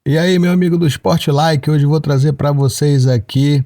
E aí, meu amigo do Sport Like, hoje eu vou trazer para vocês aqui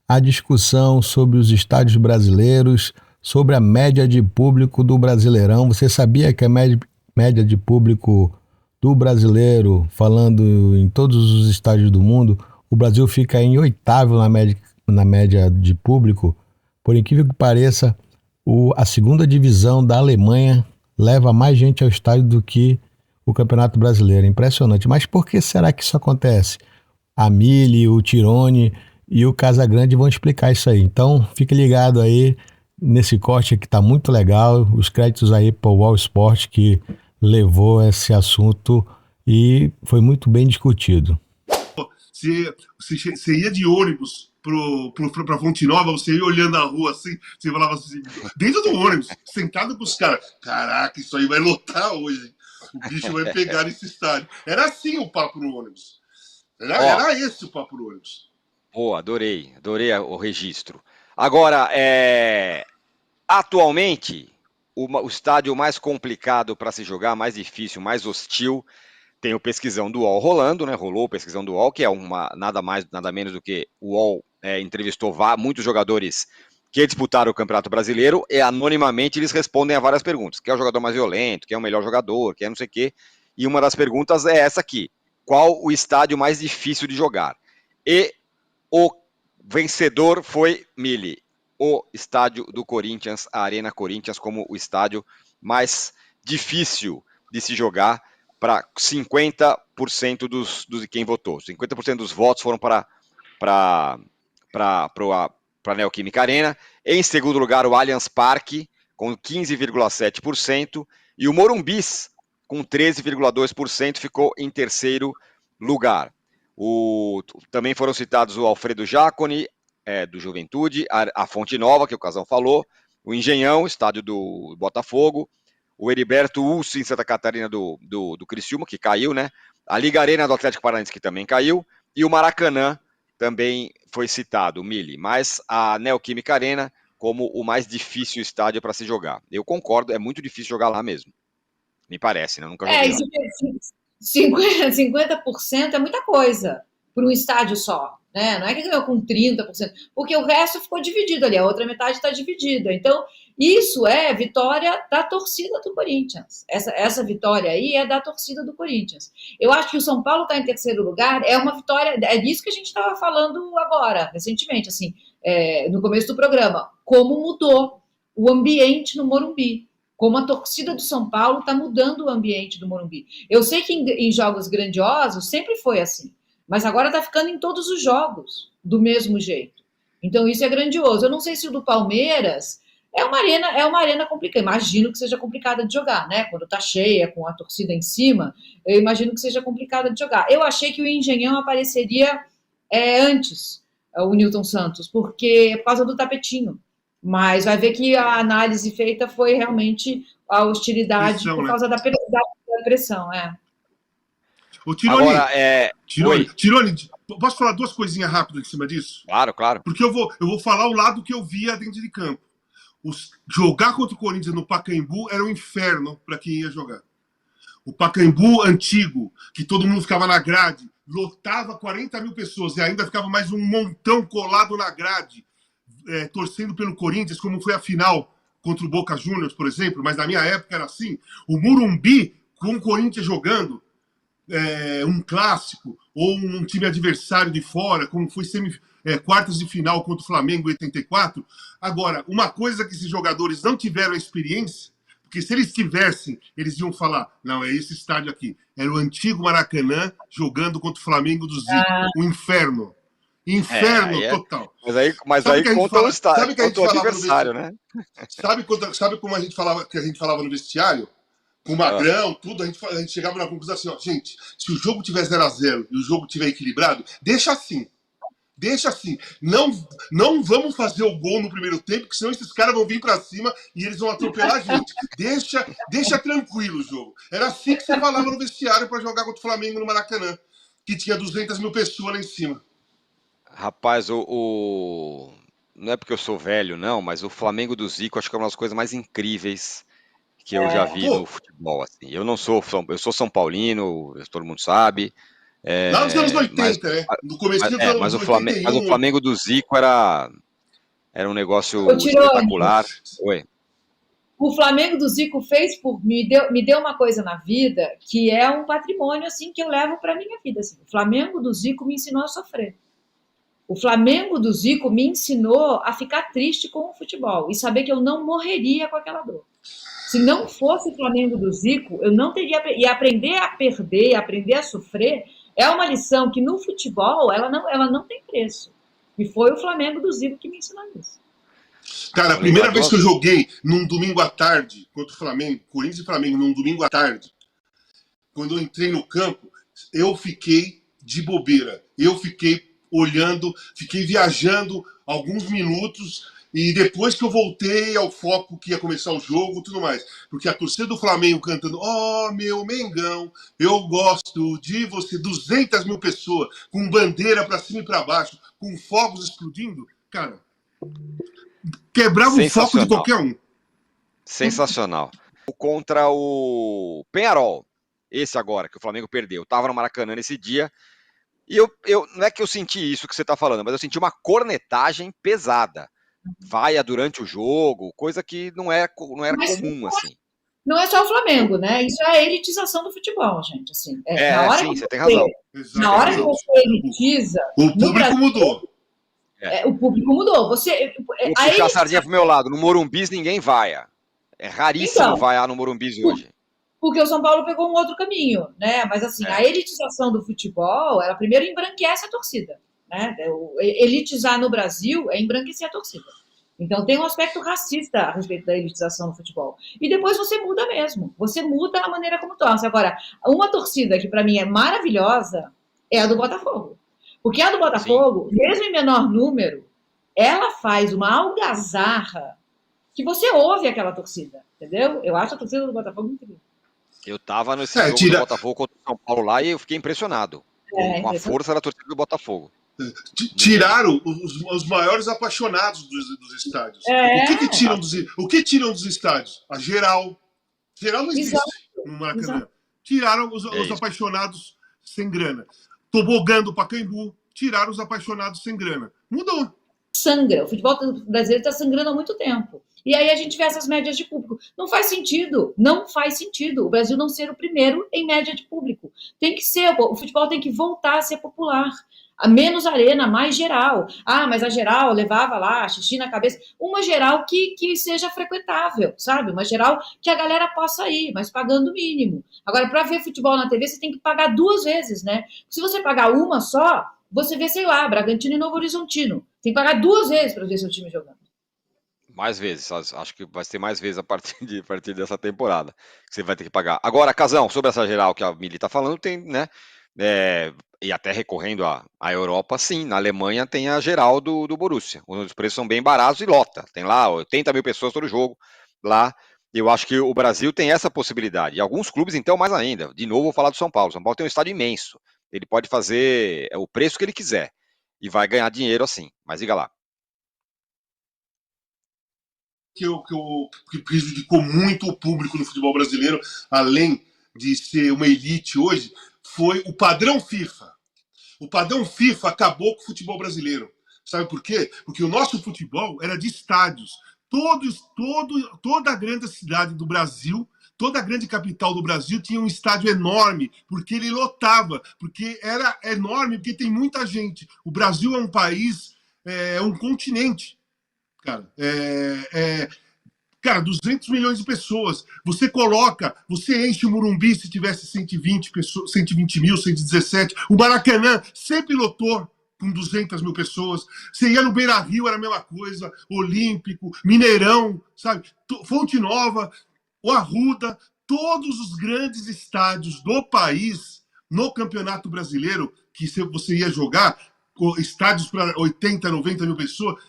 a discussão sobre os estádios brasileiros, sobre a média de público do Brasileirão. Você sabia que a média de público do brasileiro, falando em todos os estádios do mundo, o Brasil fica em oitavo na média de público? Por incrível que pareça, a segunda divisão da Alemanha leva mais gente ao estádio do que o Campeonato Brasileiro. Impressionante. Mas por que será que isso acontece? A Mili, o Tirone e o Casagrande vão explicar isso aí. Então, fique ligado aí nesse corte que está muito legal. Os créditos aí para o All Sport que levou esse assunto e foi muito bem discutido. Você ia de ônibus pra Fonte Nova, você ia olhando a rua assim, você falava assim, dentro do ônibus, sentado com os caras. Caraca, isso aí vai lotar hoje. O bicho vai pegar nesse estádio. Era assim o papo no ônibus. Era esse o papo no ônibus. Pô, adorei o registro. Agora, atualmente, o estádio mais complicado para se jogar, mais difícil, mais hostil, tem o Pesquisão do UOL rolando, né? Rolou o Pesquisão do UOL, que é nada mais, nada menos do que o UOL entrevistou muitos jogadores que disputaram o Campeonato Brasileiro e anonimamente eles respondem a várias perguntas. Quem é o jogador mais violento? Quem é o melhor jogador? Quem é não sei o quê? E uma das perguntas é essa aqui. Qual o estádio mais difícil de jogar? E o vencedor foi Mili, o estádio do Corinthians, a Arena Corinthians, como o estádio mais difícil de se jogar para 50% de quem votou. 50% dos votos foram para a Neoquímica Arena. Em segundo lugar, o Allianz Parque, com 15,7%. E o Morumbis, com 13,2%, ficou em terceiro lugar. Também foram citados o Alfredo Jaconi, do Juventude, a Fonte Nova, que o Casão falou, o Engenhão, estádio do Botafogo, o Heriberto Ulso, em Santa Catarina, do Criciúma, que caiu, né? A Liga Arena do Atlético Paranaense, que também caiu, e o Maracanã também foi citado, o Mili, mas a Neoquímica Arena como o mais difícil estádio para se jogar. Eu concordo, é muito difícil jogar lá mesmo. Me parece, né? Eu nunca joguei lá. 50% é muita coisa para um estádio só, né? Não é que ganhou com 30%, porque o resto ficou dividido ali, a outra metade está dividida. Então, isso é vitória da torcida do Corinthians. Essa vitória aí é da torcida do Corinthians. Eu acho que o São Paulo está em terceiro lugar, é uma vitória, é disso que a gente estava falando agora, recentemente, assim, no começo do programa, como mudou o ambiente no Morumbi. Como a torcida do São Paulo está mudando o ambiente do Morumbi. Eu sei que em jogos grandiosos sempre foi assim, mas agora está ficando em todos os jogos do mesmo jeito. Então isso é grandioso. Eu não sei se o do Palmeiras é uma arena complicada. Imagino que seja complicada de jogar, né? Quando está cheia, com a torcida em cima, eu imagino que seja complicada de jogar. Eu achei que o Engenhão apareceria antes, o Newton Santos, por causa do tapetinho. Mas vai ver que a análise feita foi realmente a hostilidade pressão, por causa, né? da pressão. Ô, Tironi, agora, Tironi, posso falar duas coisinhas rápidas em cima disso? Claro, claro. Porque eu vou falar o lado que eu via dentro de campo. Jogar contra o Corinthians no Pacaembu era um inferno para quem ia jogar. O Pacaembu antigo, que todo mundo ficava na grade, lotava 40 mil pessoas e ainda ficava mais um montão colado na grade, torcendo pelo Corinthians, como foi a final contra o Boca Juniors, por exemplo, mas na minha época era assim. O Morumbi, com o Corinthians jogando um clássico, ou um time adversário de fora, como foi quartas de final contra o Flamengo em 84. Agora, uma coisa que esses jogadores não tiveram a experiência, porque se eles tivessem, eles iam falar, não, é esse estádio aqui. Era o antigo Maracanã, jogando contra o Flamengo do Zico. O inferno. Inferno total. Mas aí conta o estádio, conta o adversário, né? Sabe como a gente falava no vestiário? Com o Magrão, tudo, a gente chegava na conclusão assim, ó, gente, se o jogo tiver 0-0 e o jogo tiver equilibrado, deixa assim. Deixa assim. Não vamos fazer o gol no primeiro tempo, porque senão esses caras vão vir pra cima e eles vão atropelar a gente. Deixa tranquilo o jogo. Era assim que você falava no vestiário para jogar contra o Flamengo no Maracanã, que tinha 200 mil pessoas lá em cima. Rapaz, não é porque eu sou velho, não, mas o Flamengo do Zico acho que é uma das coisas mais incríveis que eu já vi no futebol. Assim. Eu sou São Paulino, todo mundo sabe, Lá nos anos 80, né? No começo dos anos 81. Mas o Flamengo do Zico era um negócio Tirone, espetacular. Oi. o Flamengo do Zico fez me deu uma coisa na vida que é um patrimônio assim que eu levo para minha vida. Assim. O Flamengo do Zico me ensinou a sofrer. O Flamengo do Zico me ensinou a ficar triste com o futebol e saber que eu não morreria com aquela dor. Se não fosse o Flamengo do Zico, eu não teria. E aprender a perder, aprender a sofrer, é uma lição que no futebol ela não tem preço. E foi o Flamengo do Zico que me ensinou isso. Cara, a primeira vez que eu joguei num domingo à tarde contra o Flamengo, Corinthians e Flamengo, num domingo à tarde, quando eu entrei no campo, eu fiquei de bobeira. Eu fiquei olhando, fiquei viajando alguns minutos e depois que eu voltei ao foco que ia começar o jogo, tudo mais. Porque a torcida do Flamengo cantando "Oh, meu Mengão, eu gosto de você", 200 mil pessoas, com bandeira para cima e para baixo, com fogos explodindo, cara, quebrava o foco de qualquer um. Sensacional. Contra o Peñarol, esse agora, que o Flamengo perdeu. Eu tava no Maracanã nesse dia, e eu não é que eu senti isso que você tá falando, mas eu senti uma cornetagem pesada. Vaia durante o jogo, coisa que não era comum, assim. Não é só o Flamengo, né? Isso é a elitização do futebol, gente. Assim, você tem razão. Na hora que você elitiza... O público mudou. O público mudou. Vou puxar a sardinha pro meu lado. No Morumbis ninguém vaia. É raríssimo vaiar no Morumbis hoje. Porque o São Paulo pegou um outro caminho, né? Mas assim, a elitização do futebol, ela primeiro embranquece a torcida, né? Elitizar no Brasil é embranquecer a torcida. Então tem um aspecto racista a respeito da elitização do futebol. E depois você muda mesmo. Você muda a maneira como torce. Agora, uma torcida que para mim é maravilhosa é a do Botafogo. Porque a do Botafogo, mesmo em menor número, ela faz uma algazarra que você ouve aquela torcida, entendeu? Eu acho a torcida do Botafogo incrível. Eu tava nesse jogo do Botafogo contra o São Paulo lá e eu fiquei impressionado com a força da torcida do Botafogo. Tiraram os maiores apaixonados dos estádios. O que tiram dos estádios? A geral. Geral não existe no Maracanã. Tiraram os apaixonados sem grana. Tobogã do Pacaembu, tiraram os apaixonados sem grana. Mudou. Sangra. O futebol brasileiro está sangrando há muito tempo. E aí a gente vê essas médias de público. Não faz sentido. Não faz sentido o Brasil não ser o primeiro em média de público. Tem que ser. O futebol tem que voltar a ser popular. A menos arena, mais geral. Mas a geral levava lá xixi na cabeça. Uma geral que seja frequentável, sabe? Uma geral que a galera possa ir, mas pagando o mínimo. Agora, para ver futebol na TV, você tem que pagar 2 vezes, né? Se você pagar uma só, você vê, sei lá, Bragantino e Novo Horizontino. Tem que pagar 2 vezes para ver seu time jogando. Mais vezes, acho que vai ter mais vezes a partir dessa temporada que você vai ter que pagar. Agora, Casão, sobre essa geral que a Mili está falando, tem, né? E até recorrendo à Europa, sim, na Alemanha tem a geral do Borussia, os preços são bem baratos e lota, tem lá 80 mil pessoas todo jogo lá. Eu acho que o Brasil tem essa possibilidade, e alguns clubes então mais ainda. De novo vou falar do São Paulo tem um estádio imenso, ele pode fazer o preço que ele quiser e vai ganhar dinheiro assim, mas diga lá. Que prejudicou muito o público no futebol brasileiro, além de ser uma elite hoje, foi o padrão FIFA. O padrão FIFA acabou com o futebol brasileiro. Sabe por quê? Porque o nosso futebol era de estádios. Toda a grande cidade do Brasil, toda a grande capital do Brasil tinha um estádio enorme, porque ele lotava, porque era enorme, porque tem muita gente. O Brasil é um país, é um continente. Cara, 200 milhões de pessoas. Você enche o Morumbi se tivesse 120 pessoas, 120 mil, 117. O Maracanã sempre lotou com 200 mil pessoas. Você ia no Beira-Rio, era a mesma coisa. Olímpico, Mineirão, sabe? Fonte Nova, o Arruda, todos os grandes estádios do país no Campeonato Brasileiro, que você ia jogar, estádios para 80, 90 mil pessoas.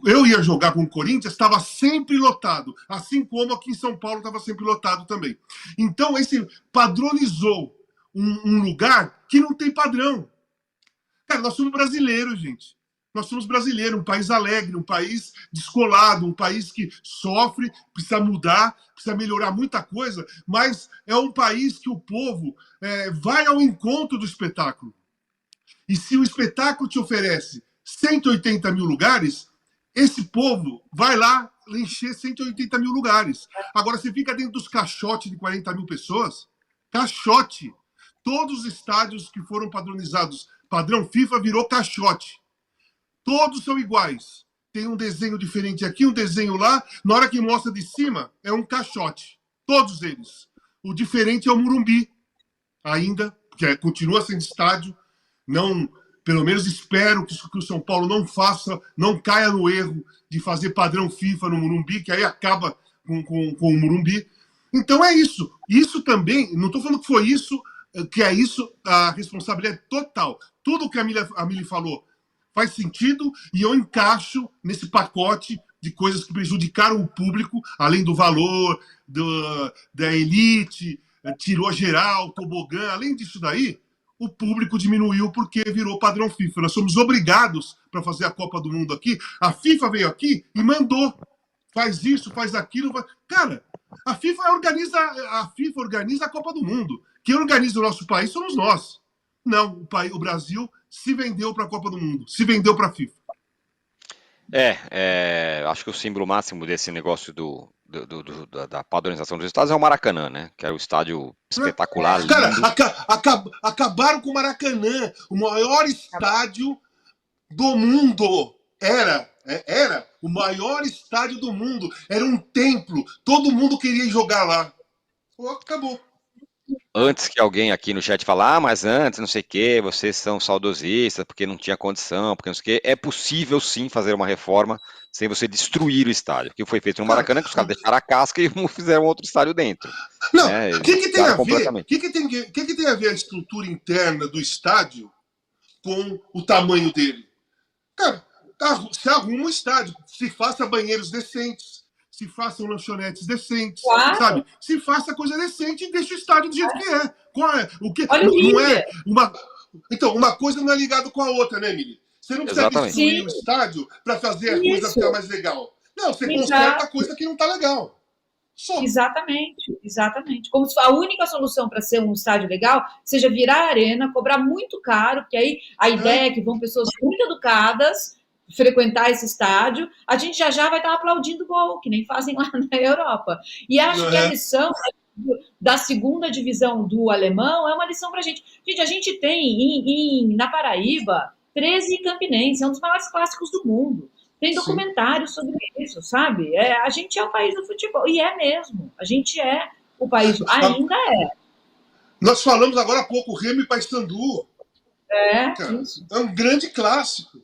Eu ia jogar com o Corinthians, estava sempre lotado, assim como aqui em São Paulo estava sempre lotado também. Então, esse padronizou um lugar que não tem padrão. Cara, nós somos brasileiros, gente. Nós somos brasileiros, um país alegre, um país descolado, um país que sofre, precisa mudar, precisa melhorar muita coisa, mas é um país que o povo vai ao encontro do espetáculo. E se o espetáculo te oferece 180 mil lugares, esse povo vai lá encher 180 mil lugares. Agora, você fica dentro dos caixotes de 40 mil pessoas, caixote. Todos os estádios que foram padronizados, padrão FIFA, virou caixote. Todos são iguais. Tem um desenho diferente aqui, um desenho lá. Na hora que mostra de cima, é um caixote. Todos eles. O diferente é o Morumbi. Ainda, que continua sendo estádio. Não, pelo menos espero que o São Paulo não faça, não caia no erro de fazer padrão FIFA no Morumbi, que aí acaba com o Morumbi. Então é isso. Isso também, não estou falando que foi isso, que é isso, a responsabilidade total. Tudo que a Mili falou faz sentido e eu encaixo nesse pacote de coisas que prejudicaram o público, além do valor, da elite, tirou geral, tobogã, além disso daí, o público diminuiu porque virou padrão FIFA. Nós somos obrigados para fazer a Copa do Mundo aqui. A FIFA veio aqui e mandou. Faz isso, faz aquilo. Cara, a FIFA organiza a Copa do Mundo. Quem organiza o nosso país somos nós. Não, o Brasil se vendeu para a Copa do Mundo, se vendeu para a FIFA. Acho que o símbolo máximo desse negócio da padronização dos estádios é o Maracanã, né? Que era o estádio espetacular. Cara, acabaram com o Maracanã, o maior estádio do mundo. Era o maior estádio do mundo. Era um templo. Todo mundo queria jogar lá. Acabou. Antes que alguém aqui no chat falar, mas antes, não sei o que, vocês são saudosistas, porque não tinha condição, porque não sei o que, é possível sim fazer uma reforma sem você destruir o estádio. Que foi feito no Maracanã, que os caras deixaram a casca e fizeram outro estádio dentro. Não, o que tem a ver? O que tem a ver a estrutura interna do estádio com o tamanho dele? Cara, se arruma um estádio, se faça banheiros decentes, se façam lanchonetes decentes, claro. Sabe? Se faça coisa decente e deixa o estádio do jeito que é. Qual é? O que Olha não é uma. Então, uma coisa não é ligada com a outra, né, Mili? Você não precisa destruir o estádio para fazer a coisa ficar mais legal. Não, você conserta a coisa que não está legal. Só. Exatamente. Como se a única solução para ser um estádio legal seja virar a arena, cobrar muito caro, porque aí a ideia é que vão pessoas muito educadas frequentar esse estádio, a gente já vai estar aplaudindo gol, que nem fazem lá na Europa. E acho que a lição da segunda divisão do alemão é uma lição para a gente. Gente, a gente tem na Paraíba 13 Campinense, é um dos maiores clássicos do mundo. Tem documentários sobre isso, sabe? A gente é o país do futebol, e é mesmo. A gente é o país, ainda é. Nós falamos agora há pouco, Remo e Paysandu. Isso. É um grande clássico.